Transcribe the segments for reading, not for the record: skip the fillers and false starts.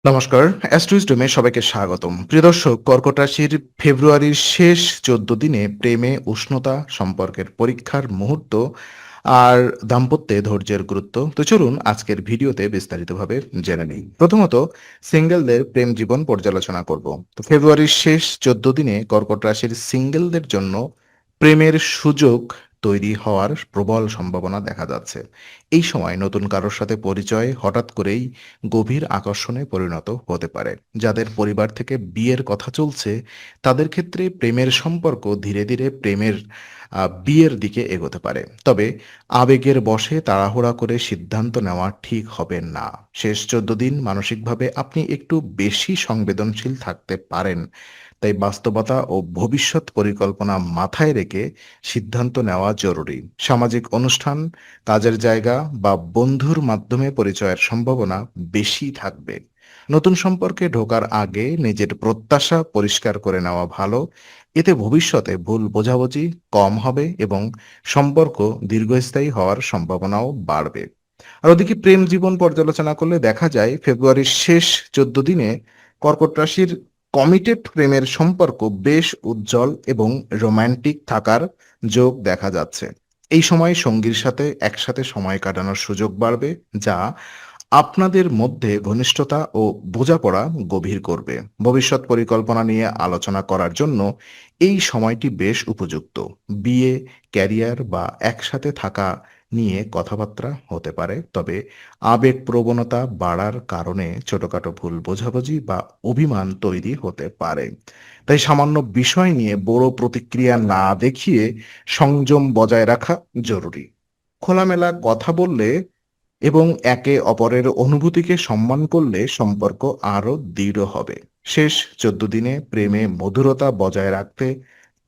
নমস্কার, অ্যাস্ট্রোইজডমে সবাইকে স্বাগতম। প্রিয় দর্শক, কর্কট রাশির ফেব্রুয়ারির শেষ ১৪ দিনে প্রেমে উষ্ণতা, সম্পর্কের পরীক্ষার মুহূর্ত আর দাম্পত্যে ধৈর্যের গুরুত্ব। তো চলুন আজকের ভিডিওতে বিস্তারিতভাবে জেনে নিই। প্রথমত, সিঙ্গেলদের প্রেম জীবন পর্যালোচনা করব। তো ফেব্রুয়ারির শেষ ১৪ দিনে কর্কট রাশির সিঙ্গেলদের জন্য প্রেমের সুযোগ তৈরি হওয়ার প্রবল সম্ভাবনা দেখা যাচ্ছে। এই সময় নতুন কারোর সাথে পরিচয় হঠাৎ করেই গভীর আকর্ষণে পরিণত হতে পারে। যাদের পরিবার থেকে বিয়ের কথা চলছে, তাদের ক্ষেত্রে প্রেমের সম্পর্ক ধীরে ধীরে বিয়ের দিকে এগোতে পারে। তবে আবেগের বশে তাড়াহুড়া করে সিদ্ধান্ত নেওয়া ঠিক হবে না। শেষ ১৪ দিন মানসিকভাবে আপনি একটু বেশি সংবেদনশীল থাকতে পারেন। তাই বাস্তবতা ও ভবিষ্যৎ পরিকল্পনা মাথায় রেখে সিদ্ধান্ত নেওয়া জরুরি। সামাজিক অনুষ্ঠান, কাজের জায়গা বা বন্ধুর মাধ্যমে পরিচয়ের সম্ভাবনা বেশি থাকবে। নতুন সম্পর্কে ঢোকার আগে নিজের প্রত্যাশা পরিষ্কার করে নেওয়া ভালো। এতে ভবিষ্যতে ভুল বোঝাবুঝি কম হবে এবং সম্পর্ক দীর্ঘস্থায়ী হওয়ার সম্ভাবনাও বাড়বে। আর ওদিকে প্রেম জীবন পর্যালোচনা করলে দেখা যায় ফেব্রুয়ারির শেষ ১৪ দিনে কর্কট রাশির কমিটেড প্রেমের সম্পর্ক বেশ উজ্জ্বল এবং রোমান্টিক থাকার যোগ দেখা যাচ্ছে। এই সময় সঙ্গীর সাথে একসাথে সময় কাটানোর সুযোগ বাড়বে, যা আপনাদের মধ্যে ঘনিষ্ঠতা ও বোঝাপড়া গভীর করবে। ভবিষ্যৎ পরিকল্পনা নিয়ে আলোচনা করার জন্য এই সময়টি বেশ উপযুক্ত। বিয়ে, ক্যারিয়ার বা একসাথে থাকা নিয়ে কথাবার্তা হতে পারে, তবে আবেগ প্রবণতা বাড়ার কারণে ছোটখাটো ভুল বোঝাবুঝি বা অভিমান তৈরি হতে পারে। তাই সামান্য বিষয় নিয়ে বড় প্রতিক্রিয়া না দেখিয়ে সংযম বজায় রাখা জরুরি। খোলামেলা কথা বললে এবং একে অপরের অনুভূতিকে সম্মান করলে সম্পর্ক আরো দৃঢ় হবে। শেষ ১৪ দিনে প্রেমে মধুরতা বজায় রাখতে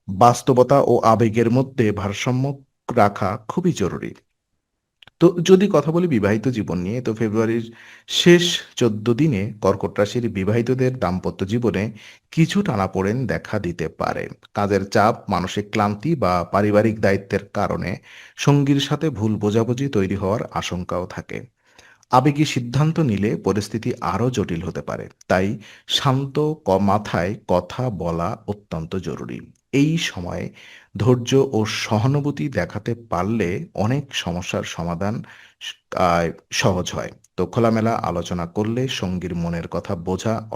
বাস্তবতা ও আবেগের মধ্যে ভারসাম্য রাখা খুবই জরুরি। তো যদি কথা বলি বিবাহিত জীবন নিয়ে, তো ফেব্রুয়ারির শেষ ১৪ দিনে কর্কট রাশির বিবাহিতদের দাম্পত্য জীবনে কিছু টানাপোড়েন দেখা দিতে পারে। কাজের চাপ, মানসিক ক্লান্তি বা পারিবারিক দায়িত্বের কারণে সঙ্গীর সাথে ভুল বোঝাবুঝি তৈরি হওয়ার আশঙ্কাও থাকে। আবেগী সিদ্ধান্ত নিলে পরিস্থিতি আরও জটিল হতে পারে। তাই শান্ত মাথায় কথা বলা অত্যন্ত জরুরি। এই সময় ধৈর্য ও সহানুভূতি দেখাতে পারলে অনেক সমস্যার সমাধান স- আহ, সহজ হয়। তো খোলামেলা আলোচনা করলে সঙ্গীর মনের কথা বোঝা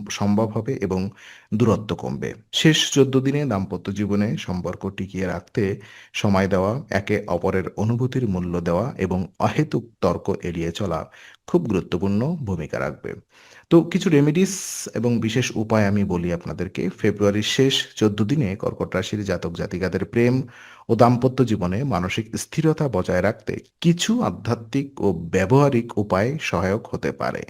সম্ভব হবে এবং দূরত্ব কমবে। শেষ ১৪ দিনে দাম্পত্য জীবনে সম্পর্ক টিকিয়ে রাখতে সময় দেওয়া, একে অপরের অনুভূতির মূল্য দেওয়া এবং অহেতুক তর্ক এড়িয়ে চলা খুব গুরুত্বপূর্ণ ভূমিকা রাখবে। তো কিছু রেমেডিস এবং বিশেষ উপায় আমি বলি আপনাদেরকে। ফেব্রুয়ারির শেষ ১৪ দিনে কর্কট রাশির জাতক জাতিকাদের প্রেম ও দাম্পত্য জীবনে মানসিক স্থিরতা বজায় রাখতে কিছু আধ্যাত্মিক ও ব্যবহারিক উপায় সহায়ক হতে পারে।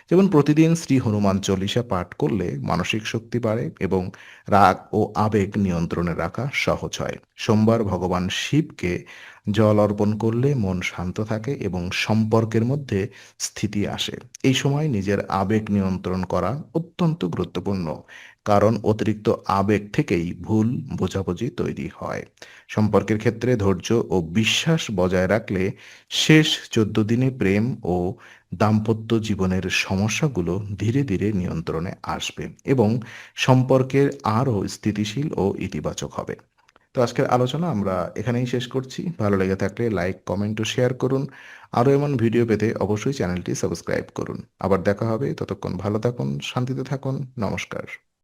যেমন প্রতিদিন শ্রী হনুমান চল্লিশা পাঠ করলে মানসিক শক্তি বাড়ে এবং রাগ ও আবেগ নিয়ন্ত্রণে রাখা সহজ হয়। সোমবার ভগবান শিবকে জল অর্পণ করলে মন শান্ত থাকে এবং সম্পর্কের মধ্যে স্থিতি আসে। এই সময় নিজের আবেগ নিয়ন্ত্রণ করা অত্যন্ত গুরুত্বপূর্ণ, কারণ অতিরিক্ত আবেগ থেকেই ভুল বোঝাবুঝি তৈরি হয়। সম্পর্কের ক্ষেত্রে ধৈর্য ও বিশ্বাস বজায় রাখলে শেষ ১৪ দিনে প্রেম ও দাম্পত্য জীবনের সমস্যাগুলো ধীরে ধীরে নিয়ন্ত্রণে আসবে এবং সম্পর্কের আরও স্থিতিশীল ও ইতিবাচক হবে। তো আজকের আলোচনা আমরা এখানেই শেষ করছি। ভালো লেগে থাকলে লাইক, কমেন্ট ও শেয়ার করুন। আরও এমন ভিডিও পেতে অবশ্যই চ্যানেলটি সাবস্ক্রাইব করুন। আবার দেখা হবে। ততক্ষণ ভালো থাকুন, শান্তিতে থাকুন। নমস্কার।